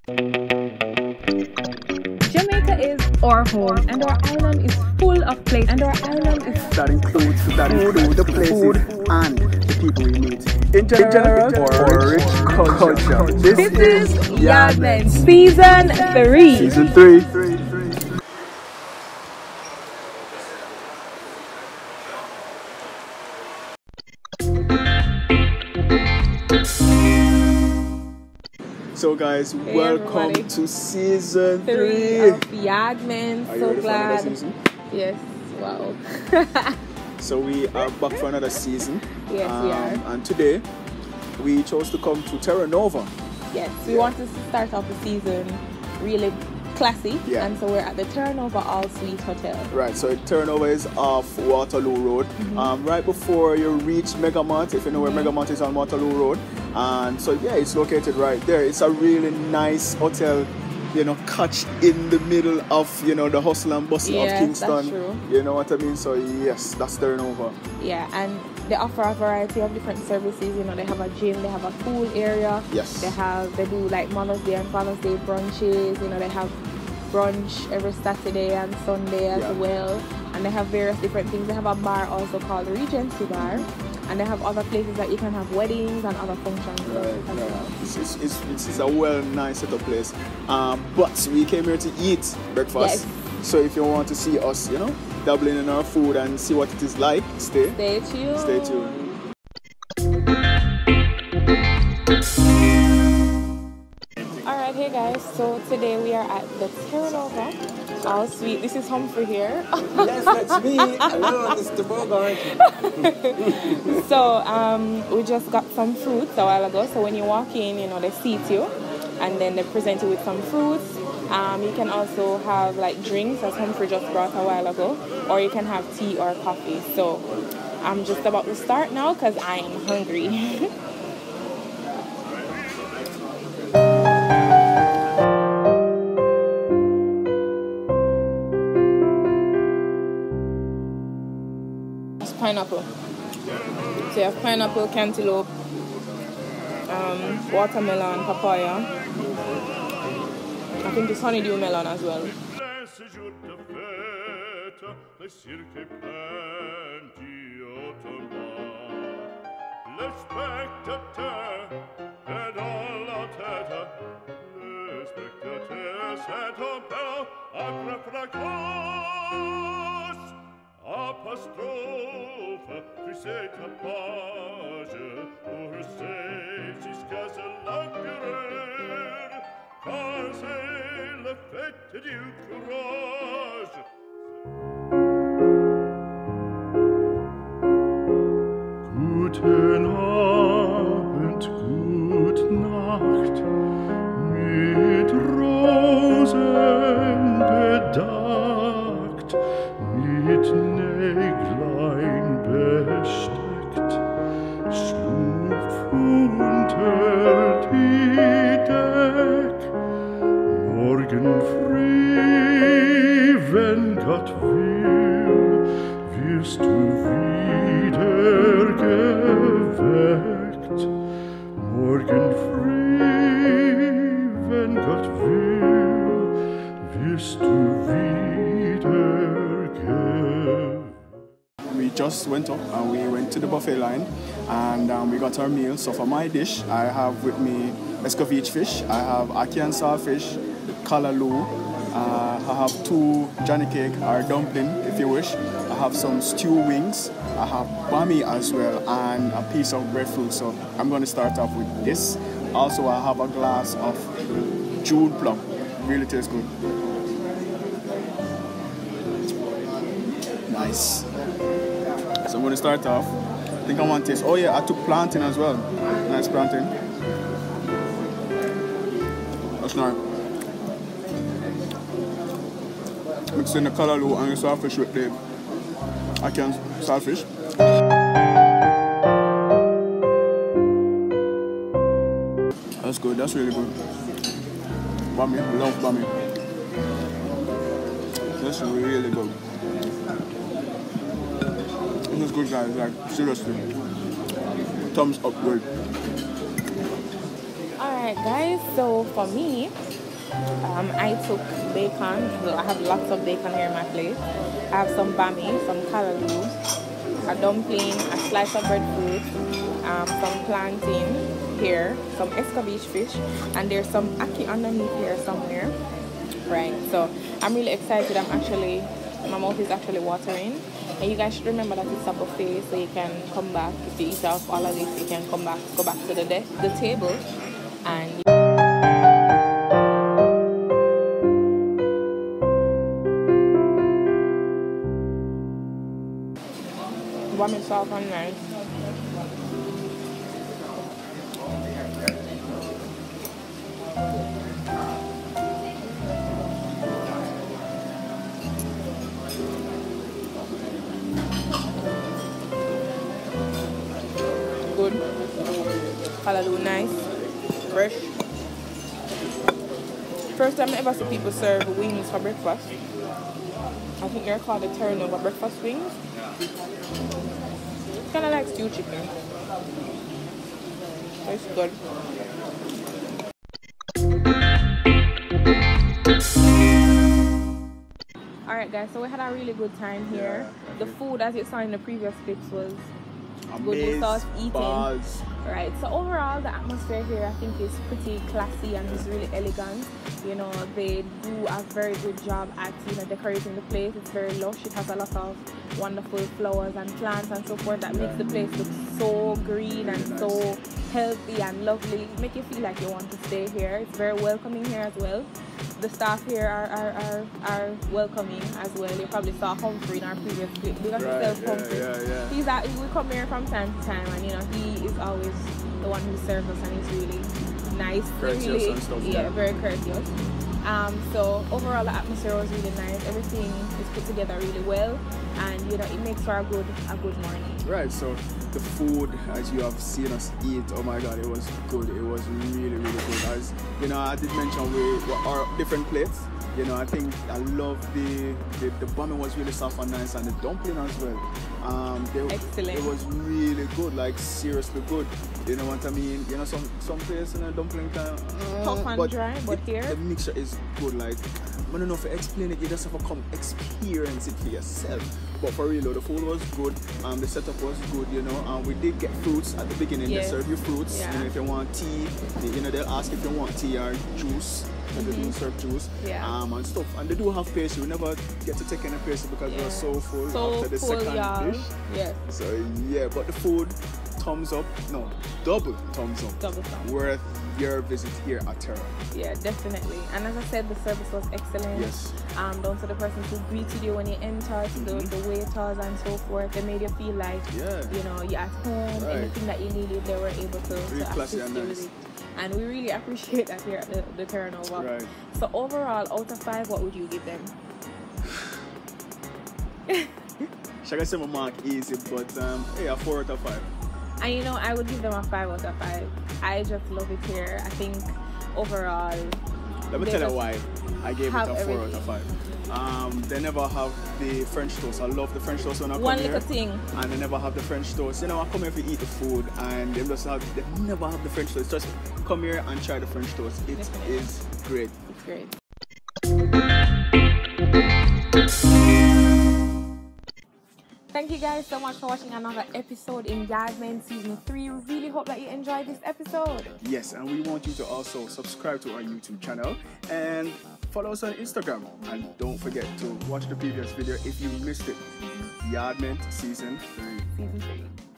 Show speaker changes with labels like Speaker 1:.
Speaker 1: Jamaica is our home, and our island is full of places.
Speaker 2: That includes the places and the people we meet. In general, for rich culture.
Speaker 1: This is YaadMentz Season 3.
Speaker 2: Season 3. So guys,
Speaker 1: hey
Speaker 2: welcome
Speaker 1: everybody.
Speaker 2: to Season 3
Speaker 1: of YaadMentz.
Speaker 2: Are you
Speaker 1: So
Speaker 2: ready
Speaker 1: glad.
Speaker 2: for another season?
Speaker 1: Yes, wow.
Speaker 2: So we are back for another season.
Speaker 1: Yes, we are.
Speaker 2: And today, we chose to come to Terra Nova.
Speaker 1: Yes, we wanted to start off the season really classy.
Speaker 2: Yeah.
Speaker 1: And so we're at the Terra Nova All-Suite Hotel.
Speaker 2: Right, so Terra Nova is off Waterloo Road. Right before you reach Megamart, if you know where Megamart is on Waterloo Road. And so yeah, it's located right there. It's a really nice hotel, you know, catch in the middle of, you know, the hustle and bustle of Kingston.
Speaker 1: That's true.
Speaker 2: You know what I mean? So yes, that's Terra Nova.
Speaker 1: Yeah, and they offer a variety of different services. You know, they have a gym, they have a pool area.
Speaker 2: Yes.
Speaker 1: They do like Mother's Day and Father's Day brunches. You know, they have brunch every Saturday and Sunday as well. And they have various different things. They have a bar also called the Regency Bar. And they have other places that you can have weddings and other functions.
Speaker 2: It's a well nice little place. But we came here to eat breakfast.
Speaker 1: Yes.
Speaker 2: So if you want to see us, you know, dabbling in our food and see what it is like, stay tuned. Stay tuned.
Speaker 1: Alright, hey guys, so today we are at the Terra Nova All-Suite. This is Humphrey here.
Speaker 3: Yes, that's me. Hello, Mr. Bogart.
Speaker 1: So we just got some fruits a while ago. So when you walk in, you know, they seat you and then they present you with some fruits. You can also have like drinks, as Humphrey just brought a while ago, or you can have tea or coffee. So I'm just about to start now because I am hungry. Pineapple. So you have pineapple, cantaloupe, watermelon, papaya. I think it's honeydew melon as well.
Speaker 4: Apostrophe, tu sais ta page, pour c'est jusqu'à ce l'enquereur, car c'est le fait du courage. Guten Abend, gut Nacht, mit Rosen bedeckt, mit Näglein besteckt, schlupf unter die Deck. Morgen früh, wenn Gott will, wirst du wieder geweckt. Morgen früh, wenn Gott will, wirst du wieder geweckt.
Speaker 2: We just went up and we went to the buffet line and we got our meal. So for my dish, I have with me escovitch fish, I have ackee and saltfish, callaloo, I have 2 johnny cake or dumpling if you wish, I have some stew wings, I have bami as well and a piece of breadfruit. So I'm going to start off with this. Also I have a glass of June plum, really tastes good. Nice. So I'm going to start off. I think I want this. Oh yeah, I took plantain as well. Nice plantain. That's nice. Mixing the callaloo and the saltfish with the ackee and saltfish. That's good. That's really good. Bami, love bami. That's really good. It's good, guys. Like seriously, thumbs up, good.
Speaker 1: Alright, Alright guys, so for me, I took bacon. Well, I have lots of bacon here in my plate. I have some bami, some callaloo, a dumpling, a slice of breadfruit, some plantain here, some escabeche fish, and there's some ackee underneath here somewhere. Right, so I'm really excited. My mouth is actually watering. And you guys should remember that it's a buffet, so you can come back. If you eat off all of this, you can go back to the table. And warm it soft and nice. Good. Callaloo nice. Fresh. First time I ever see people serve wings for breakfast. I think they're called the Terra Nova breakfast wings. It's kind of like stewed chicken. It's good. Alright guys, so we had a really good time here. The food, as you saw in the previous clips, was good. We saw us eating. Right, so overall the atmosphere here I think is pretty classy and is really elegant. You know, they do a very good job at decorating the place. It's very lush. It has a lot of wonderful flowers and plants and so forth that makes the place look so green and so healthy and lovely. Make you feel like you want to stay here. It's very welcoming here as well. The staff here are welcoming as well. You probably saw Humphrey in our previous clip. We got to sell Humphrey. We come here from time to time, and you know he is always the one who serves us, and he's really nice.
Speaker 2: Courteous and stuff.
Speaker 1: Yeah, very courteous. So overall the atmosphere was really nice. Everything is put together really well, and you know it makes for a good morning. Right.
Speaker 2: So the food, as you have seen us eat, oh my God, it was good. It was really good. As you know, I did mention we are different plates. You know, I think I love the bun was really soft and nice, and the dumpling as well.
Speaker 1: Excellent.
Speaker 2: It was really good, like seriously good. You know what I mean? You know, some place in a dumpling time
Speaker 1: tough and dry, but here
Speaker 2: the mixture is good. Like I don't know if I explain it, you just have to come experience it for yourself. But for real, the food was good. The setup was good. You know, we did get fruits at the beginning. Yes. They serve you fruits.
Speaker 1: Yeah.
Speaker 2: You know, if you want tea, you know they'll ask if you want tea or juice. And they do serve juice, and stuff. And they do have pastry. We never get to take any pastry because we were so full after the second dish.
Speaker 1: Yes.
Speaker 2: So yeah, but the food, thumbs up. No, double thumbs up.
Speaker 1: Double thumbs.
Speaker 2: Worth your visit here at Terra.
Speaker 1: Yeah, definitely. And as I said, the service was excellent.
Speaker 2: Yes.
Speaker 1: Down to the person who greeted you when you entered, the waiters and so forth. They made you feel like you know you're at home. Right. Anything that you needed, they were able to assist you with it. And we really appreciate that here at the Terra Nova.
Speaker 2: Right.
Speaker 1: So overall, out of 5, what would you give them?
Speaker 2: Shall I say my mark easy, but yeah, 4 out of 5.
Speaker 1: And you know, I would give them a 5 out of 5. I just love it here. I think overall,
Speaker 2: let me tell you why I gave it a 4
Speaker 1: everything.
Speaker 2: out of 5. They never have the French toast. I love the French toast when I come
Speaker 1: One
Speaker 2: here.
Speaker 1: little thing.
Speaker 2: And they never have the French toast. You know, I come here to eat the food, and they never have the French toast. Just come here and try the French toast. It is great.
Speaker 1: It's great. Thank you guys so much for watching another episode in YaadMentz Season 3. We really hope that you enjoyed this episode.
Speaker 2: Yes, and we want you to also subscribe to our YouTube channel and follow us on Instagram. And don't forget to watch the previous video if you missed it. YaadMentz Season 3.
Speaker 1: Season 3.